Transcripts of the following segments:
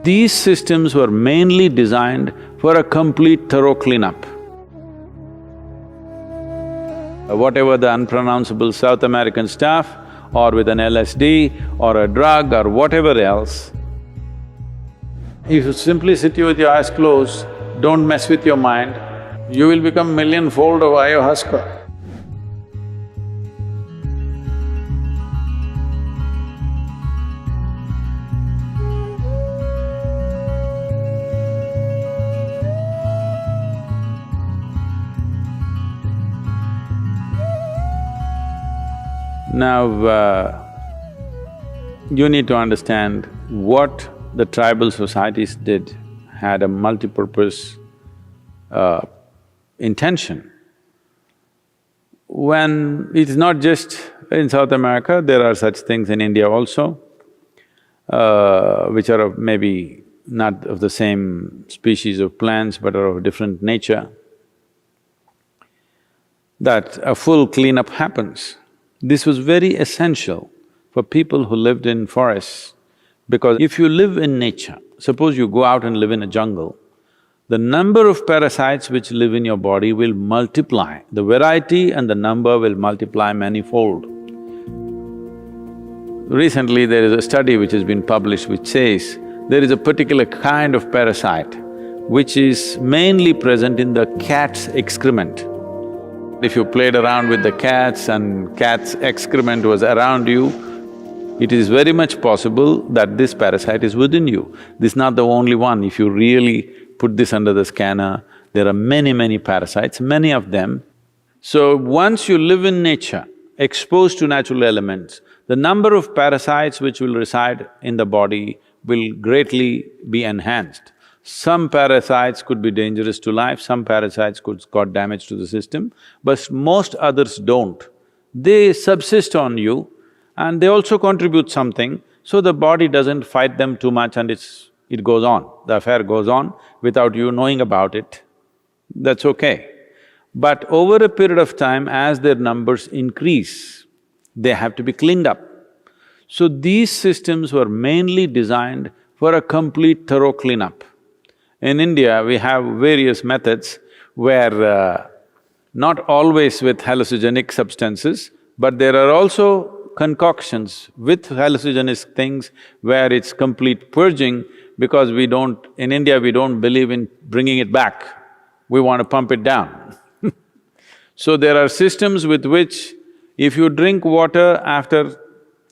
These systems were mainly designed for a complete thorough cleanup. Whatever the unpronounceable South American stuff, or with an LSD or a drug or whatever else, if you simply sit with your eyes closed, don't mess with your mind, you will become millionfold of ayahuasca. Now, you need to understand what the tribal societies did had a multi-purpose intention. When it's not just in South America, there are such things in India also, which are of maybe not of the same species of plants but are of different nature, that a full cleanup happens. This was very essential for people who lived in forests, because if you live in nature, suppose you go out and live in a jungle, the number of parasites which live in your body will multiply, the variety and the number will multiply manifold. Recently there is a study which has been published which says there is a particular kind of parasite which is mainly present in the cat's excrement. If you played around with the cats and cat's excrement was around you, it is very much possible that this parasite is within you. This is not the only one. If you really put this under the scanner, there are many parasites, many of them. So once you live in nature, exposed to natural elements, the number of parasites which will reside in the body will greatly be enhanced. Some parasites could be dangerous to life, some parasites could cause damage to the system, but most others don't. They subsist on you and they also contribute something, so the body doesn't fight them too much and it goes on, the affair goes on without you knowing about it. That's okay. But over a period of time, as their numbers increase, they have to be cleaned up. So these systems were mainly designed for a complete thorough cleanup. In India, we have various methods where not always with hallucinogenic substances, but there are also concoctions with hallucinogenic things where it's complete purging, because in India we don't believe in bringing it back, we want to pump it down. So there are systems with which if you drink water after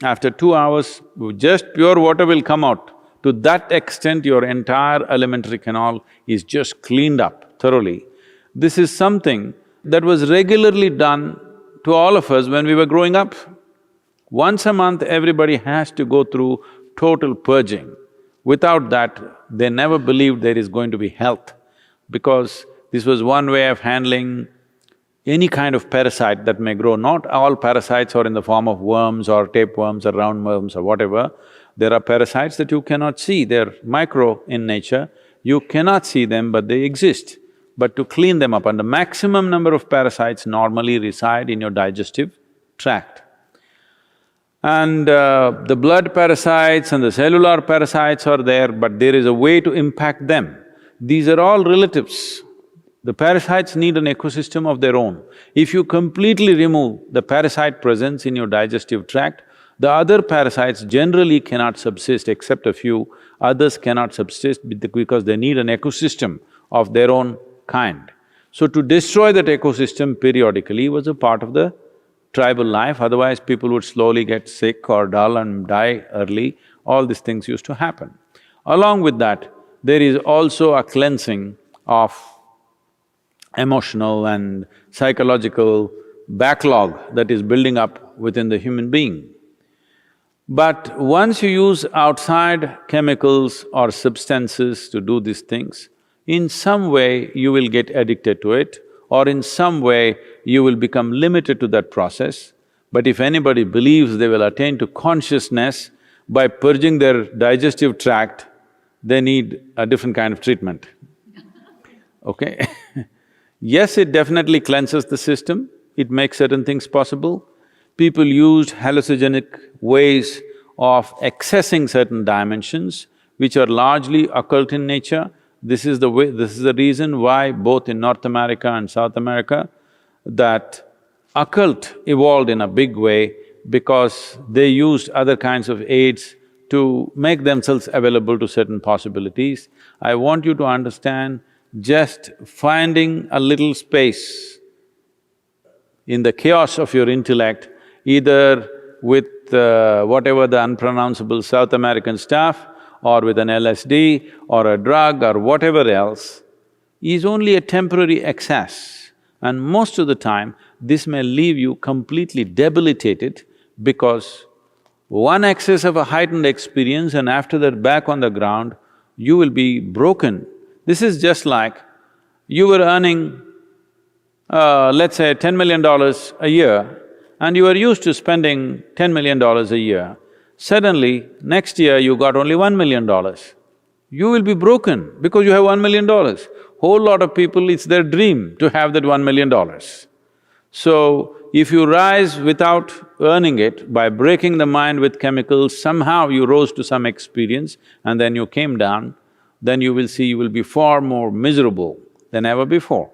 2 hours, just pure water will come out. To that extent, your entire alimentary canal is just cleaned up thoroughly. This is something that was regularly done to all of us when we were growing up. Once a month, everybody has to go through total purging. Without that, they never believed there is going to be health, because this was one way of handling any kind of parasite that may grow. Not all parasites are in the form of worms or tapeworms or roundworms or whatever. There are parasites that you cannot see, they're micro in nature, you cannot see them but they exist. But to clean them up, and the maximum number of parasites normally reside in your digestive tract. And the blood parasites and the cellular parasites are there, but there is a way to impact them. These are all relatives. The parasites need an ecosystem of their own. If you completely remove the parasite presence in your digestive tract, the other parasites generally cannot subsist, except a few, others cannot subsist because they need an ecosystem of their own kind. So to destroy that ecosystem periodically was a part of the tribal life, otherwise people would slowly get sick or dull and die early. All these things used to happen. Along with that, there is also a cleansing of emotional and psychological backlog that is building up within the human being. But once you use outside chemicals or substances to do these things, in some way you will get addicted to it, or in some way you will become limited to that process. But if anybody believes they will attain to consciousness by purging their digestive tract, they need a different kind of treatment, okay? Yes, it definitely cleanses the system, it makes certain things possible. People used hallucinogenic ways of accessing certain dimensions which are largely occult in nature. This is the reason why both in North America and South America, that occult evolved in a big way because they used other kinds of aids to make themselves available to certain possibilities. I want you to understand, just finding a little space in the chaos of your intellect, either with whatever the unpronounceable South American stuff, or with an LSD or a drug or whatever else, is only a temporary excess. And most of the time, this may leave you completely debilitated because one excess of a heightened experience and after that back on the ground, you will be broken. This is just like you were earning, let's say $10 million a year, and you are used to spending $10 million a year. Suddenly, next year you got only $1 million. You will be broken because you have $1 million. Whole lot of people, it's their dream to have that $1 million. So, if you rise without earning it, by breaking the mind with chemicals, somehow you rose to some experience and then you came down, then you will see you will be far more miserable than ever before.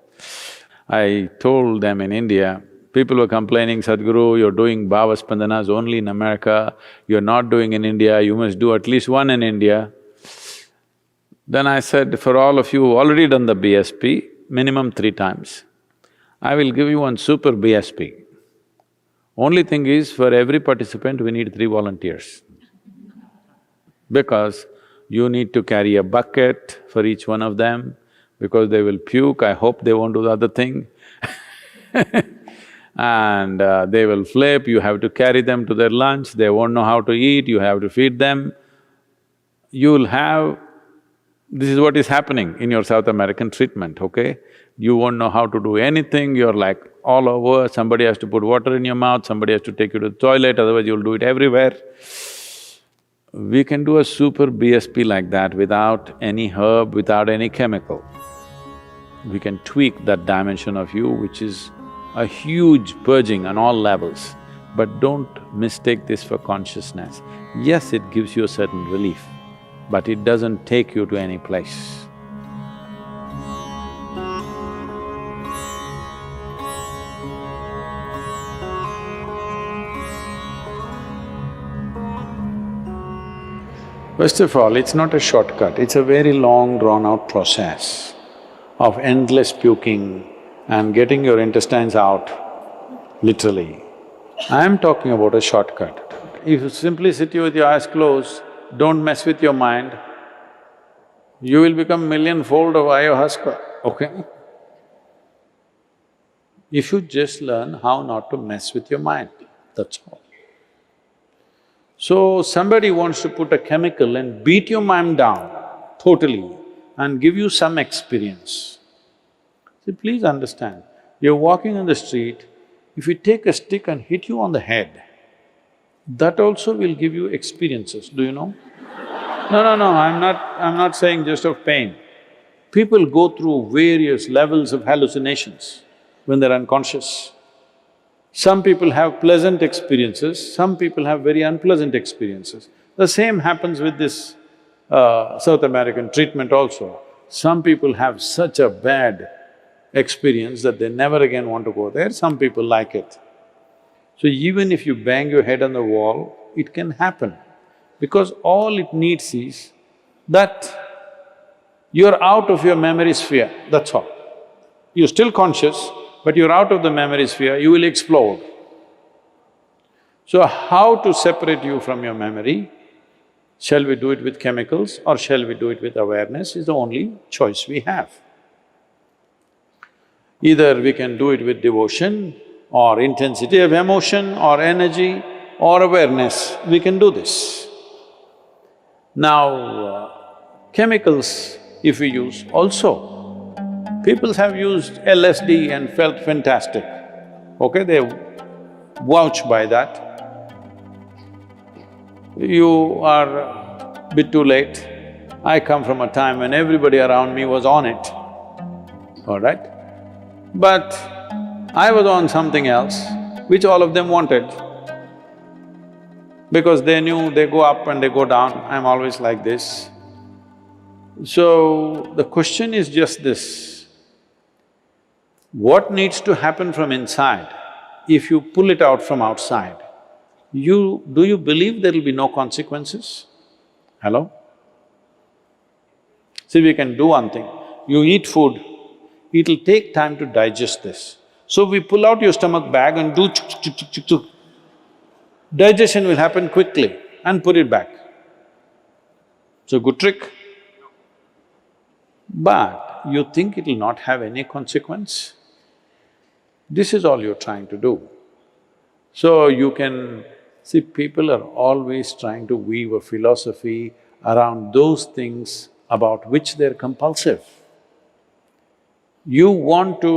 I told them in India, people were complaining, Sadhguru, you're doing Bhava Spandanas only in America, you're not doing in India, you must do at least one in India. Then I said, for all of you who already done the BSP, minimum 3 times, I will give you one super BSP. Only thing is, for every participant, we need 3 volunteers. Because you need to carry a bucket for each one of them, because they will puke, I hope they won't do the other thing and they will flip, you have to carry them to their lunch, they won't know how to eat, you have to feed them. You'll have… this is what is happening in your South American treatment, okay? You won't know how to do anything, you're like all over, somebody has to put water in your mouth, somebody has to take you to the toilet, otherwise you'll do it everywhere. We can do a super BSP like that without any herb, without any chemical. We can tweak that dimension of you, which is a huge purging on all levels. But don't mistake this for consciousness. Yes, it gives you a certain relief, but it doesn't take you to any place. First of all, it's not a shortcut, it's a very long, drawn-out process of endless puking and getting your intestines out, literally. I'm talking about a shortcut. If you simply sit here with your eyes closed, don't mess with your mind, you will become millionfold of ayahuasca, okay? You should just learn how not to mess with your mind, that's all. So, somebody wants to put a chemical and beat your mind down totally and give you some experience. See, please understand, you're walking on the street, if you take a stick and hit you on the head, that also will give you experiences, do you know? No, I'm not saying just of pain. People go through various levels of hallucinations when they're unconscious. Some people have pleasant experiences, some people have very unpleasant experiences. The same happens with this South American treatment also. Some people have such a bad experience that they never again want to go there, some people like it. So even if you bang your head on the wall, it can happen, because all it needs is that you're out of your memory sphere, that's all. You're still conscious, but you're out of the memory sphere, you will explode. So how to separate you from your memory? Shall we do it with chemicals or shall we do it with awareness is the only choice we have. Either we can do it with devotion or intensity of emotion or energy or awareness, we can do this. Now, chemicals if we use also, people have used LSD and felt fantastic, okay, they vouch by that. You are a bit too late. I come from a time when everybody around me was on it, all right? But I was on something else, which all of them wanted. Because they knew they go up and they go down, I'm always like this. So, the question is just this: what needs to happen from inside if you pull it out from outside? Do you believe there will be no consequences? Hello? See, we can do one thing. You eat food, it'll take time to digest this. So we pull out your stomach bag and do chuk chuk chuk chuk chuk chuk. Digestion will happen quickly and put it back. It's a good trick. But you think it'll not have any consequence? This is all you're trying to do. So you can… see, people are always trying to weave a philosophy around those things about which they're compulsive. You want to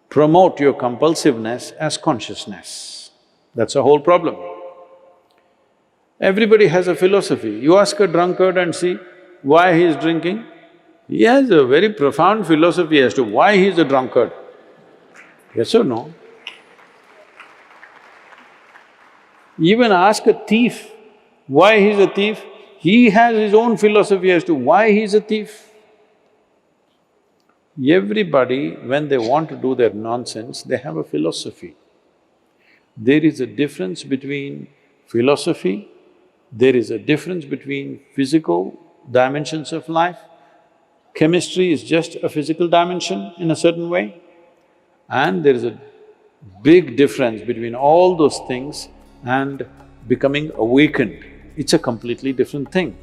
promote your compulsiveness as consciousness. That's the whole problem. Everybody has a philosophy. You ask a drunkard and see why he is drinking, he has a very profound philosophy as to why he is a drunkard. Yes or no? Even ask a thief why he's a thief, he has his own philosophy as to why he's a thief. Everybody, when they want to do their nonsense, they have a philosophy. There is a difference between philosophy, there is a difference between physical dimensions of life. Chemistry is just a physical dimension in a certain way, and there is a big difference between all those things and becoming awakened. It's a completely different thing.